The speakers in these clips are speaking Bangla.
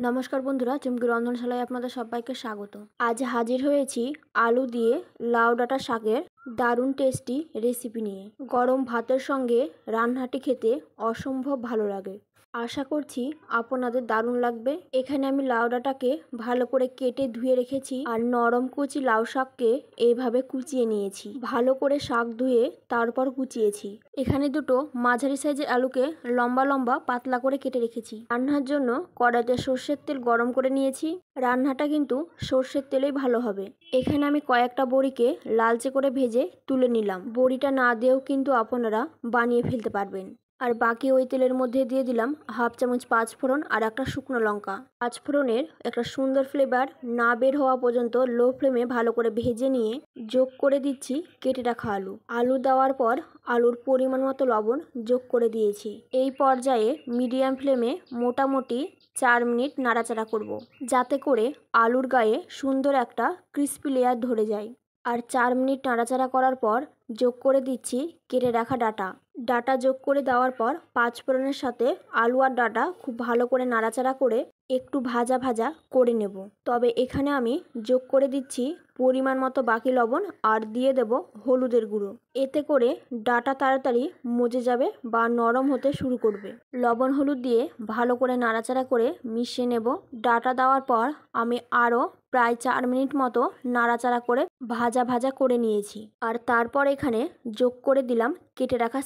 নমস্কার বন্ধুরা, চুমকি রন্ধনশালায় আপনাদের সবাইকে স্বাগত। আজ হাজির হয়েছি আলু দিয়ে লাউ ডাঁটা শাকের দারুণ টেস্টি রেসিপি নিয়ে। গরম ভাতের সঙ্গে রান্নাটি খেতে অসম্ভব ভালো লাগে। আশা করছি আপনাদের দারুণ লাগবে। এখানে আমি লাউ ডাঁটাকে ভালো করে কেটে ধুয়ে রেখেছি আর নরম কুচি লাউ শাককে এইভাবে কুচিয়ে নিয়েছি। ভালো করে শাক ধুয়ে তারপর কুচিয়েছি। এখানে দুটো মাঝারি সাইজের আলুকে লম্বা লম্বা পাতলা করে কেটে রেখেছি। রান্নার জন্য কড়াইতে সর্ষের তেল গরম করে নিয়েছি। রান্নাটা কিন্তু সর্ষের তেলেই ভালো হবে। এখানে আমি কয়েকটা বড়িকে লালচে করে ভেজে তুলে নিলাম। বড়িটা না দিয়েও কিন্তু আপনারা বানিয়ে ফেলতে পারবেন। আর বাকি ওই তেলের মধ্যে দিয়ে দিলাম হাফ চামচ পাঁচফোড়ন আর একটা শুকনো লঙ্কা। পাঁচফোড়নের একটা সুন্দর ফ্লেভার না বের হওয়া পর্যন্ত লো ফ্লেমে ভালো করে ভেজে নিয়ে যোগ করে দিচ্ছি কেটে রাখা আলু। আলু দেওয়ার পর আলুর পরিমাণ মতো লবণ যোগ করে দিয়েছি। এই পর্যায়ে মিডিয়াম ফ্লেমে মোটামুটি 4 মিনিট নাড়াচাড়া করব, যাতে করে আলুর গায়ে সুন্দর একটা ক্রিস্পি লেয়ার ধরে যায়। আর 4 মিনিট নাড়াচাড়া করার পর যোগ করে দিচ্ছি কেটে রাখা ডাঁটা যোগ করে দেওয়ার পর পাঁচফোড়নের সাথে আলু আর ডাঁটা খুব ভালো করে নাড়াচাড়া করে একটু ভাজা ভাজা করে নেব। তবে এখানে আমি যোগ করে দিচ্ছি পরিমাণ মতো বাকি লবণ আর দিয়ে দেব হলুদের গুঁড়ো। এতে করে ডাঁটা তাড়াতাড়ি মজে যাবে বা নরম হতে শুরু করবে। লবণ হলুদ দিয়ে ভালো করে নাড়াচাড়া করে মিশিয়ে নেব। ডাঁটা দেওয়ার পর আমি আরও প্রায় 4 মিনিট মতো নাড়াচাড়া করে ভাজা ভাজা করে নিয়েছি। আর তারপর এখানে যোগ করে দিলাম কেটে রাখা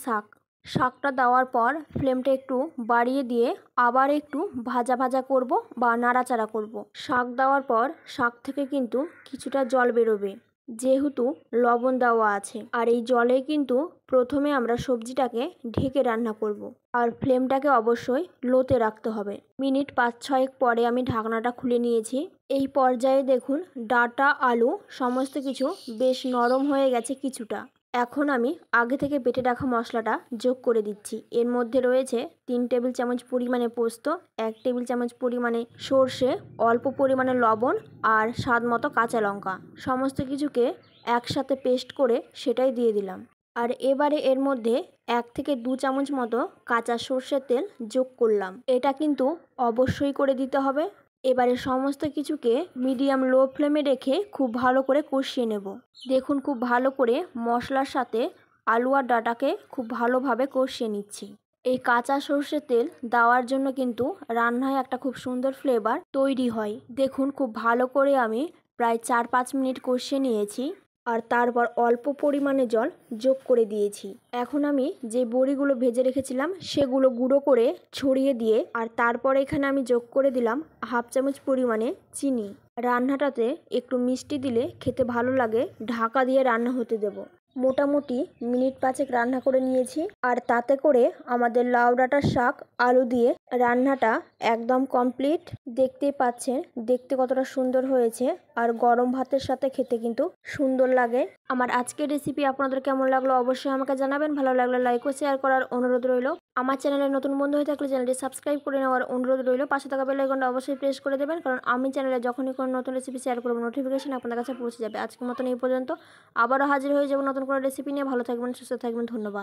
শাকটা দেওয়ার পর ফ্লেমটা একটু বাড়িয়ে দিয়ে আবার একটু ভাজা ভাজা করব বা নাড়াচাড়া করব। শাক দেওয়ার পর শাক থেকে কিন্তু কিছুটা জল বেরোবে, যেহেতু লবণ দেওয়া আছে। আর এই জলে কিন্তু প্রথমে আমরা সবজিটাকে ঢেকে রান্না করব। আর ফ্লেমটাকে অবশ্যই লোতে রাখতে হবে। মিনিট 5-6 পরে আমি ঢাকনাটা খুলে নিয়েছি। এই পর্যায়ে দেখুন ডাঁটা আলু সমস্ত কিছু বেশ নরম হয়ে গেছে কিছুটা। এখন আমি আগে থেকে বেটে রাখা মশলাটা যোগ করে দিচ্ছি। এর মধ্যে রয়েছে 3 টেবিল চামচ পরিমাণে পোস্ত, 1 টেবিল চামচ পরিমাণে সর্ষে, অল্প পরিমাণে লবণ আর স্বাদ মতো কাঁচা লঙ্কা। সমস্ত কিছুকে একসাথে পেস্ট করে সেটাই দিয়ে দিলাম। আর এবারে এর মধ্যে 1 থেকে 2 চামচ মতো কাঁচা সর্ষের তেল যোগ করলাম। এটা কিন্তু অবশ্যই করে দিতে হবে। এবারে সমস্ত কিছুকে মিডিয়াম লো ফ্লেমে রেখে খুব ভালো করে কষিয়ে নেব। দেখুন খুব ভালো করে মশলার সাথে আলু আর ডাঁটাকে খুব ভালোভাবে কষিয়ে নিচ্ছি। এই কাঁচা সর্ষের তেল দেওয়ার জন্য কিন্তু রান্নায় একটা খুব সুন্দর ফ্লেভার তৈরি হয়। দেখুন খুব ভালো করে আমি প্রায় 4-5 মিনিট কষিয়ে নিয়েছি। আর তারপর অল্প পরিমাণে জল যোগ করে দিয়েছি। এখন আমি যে বড়িগুলো ভেজে রেখেছিলাম সেগুলো গুঁড়ো করে ছড়িয়ে দিয়ে আর তারপরে এখানে আমি যোগ করে দিলাম হাফ চামচ পরিমাণে চিনি। রান্নাটাতে একটু মিষ্টি দিলে খেতে ভালো লাগে। ঢাকা দিয়ে রান্না হতে দেব। মোটামুটি মিনিট 5 রান্না করে নিয়েছি। আর তাতে করে আমাদের লাউ ডাঁটার শাক আলু দিয়ে রান্নাটা একদম কমপ্লিট। দেখতেই পাচ্ছেন দেখতে কতটা সুন্দর হয়েছে। আর গরম ভাতের সাথে খেতে কিন্তু সুন্দর লাগে। আমার আজকের রেসিপি আপনাদের কেমন লাগলো অবশ্যই আমাকে জানাবেন। ভালো লাগলে লাইক ও শেয়ার করার অনুরোধ রইল। আমার চ্যানেলে নতুন বন্ধু হয়ে থাকলে চ্যানেলটি সাবস্ক্রাইব করে নেওয়ার অনুরোধ রইল। পাশে থাকা বেল আইকনটা অবশ্যই প্রেস করে দেবেন, কারণ আমি চ্যানেলে যখনই কোনো নতুন রেসিপি শেয়ার করব নোটিফিকেশন আপনাদের কাছে পৌঁছে যাবে। আজকের মতন এই পর্যন্ত। আবারও হাজির হয়ে যাব নতুন কোনো রেসিপি নিয়ে। ভালো থাকবেন, সুস্থ থাকবেন। ধন্যবাদ।